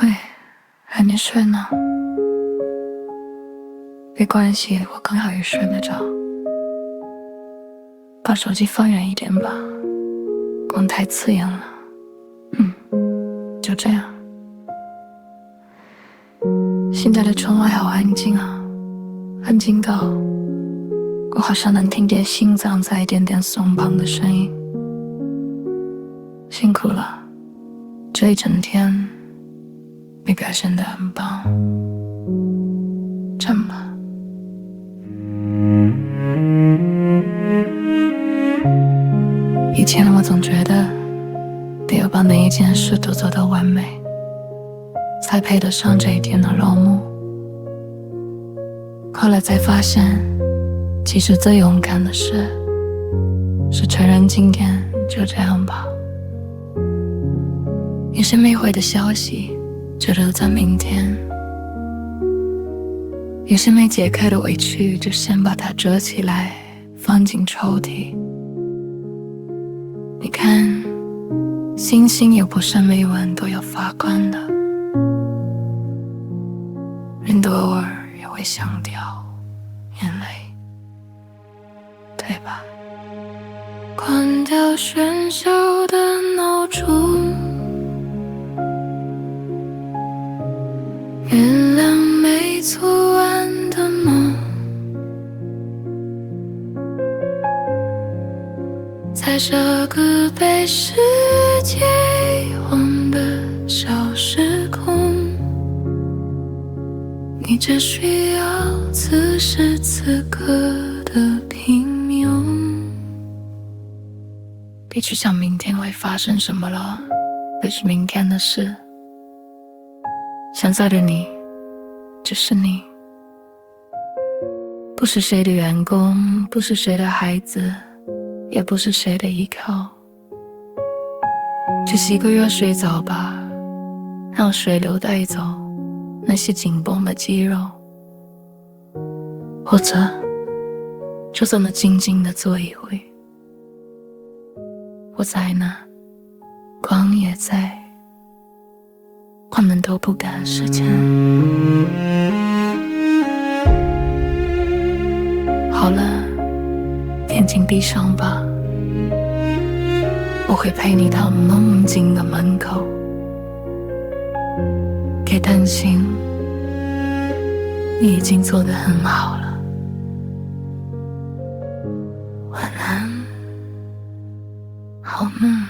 喂，还没睡呢？没关系，我刚好也睡不着。把手机放远一点吧，光太刺眼了。就这样。现在的窗外好安静啊，安静到我好像能听见心脏在一点点松绑的声音。辛苦了，这一整天你表现得很棒。站吧。以前我总觉得得要把每一件事都做到完美，才配得上这一天的落幕。后来才发现，其实最勇敢的事是承认今天就这样吧。有些没回的消息就留在明天，有些没解开的委屈就先把它折起来放进抽屉。你看，星星也不是每晚都要发光的，人都偶尔也会想掉眼泪，对吧？关掉喧嚣的闹钟，原谅没做完的梦，在这个被世界遗忘的小时空，你只需要此时此刻的平庸。别去想明天会发生什么了，这是明天的事。现在的你只是你，不是谁的员工，不是谁的孩子，也不是谁的依靠。去洗个热水澡吧，让水流带走那些紧绷的肌肉，或者就这么静静地坐一会。我在那，光也在，我们都不赶时间。好了，眼睛闭上吧，我会陪你到梦境的门口。别担心，你已经做得很好了。晚安，好梦。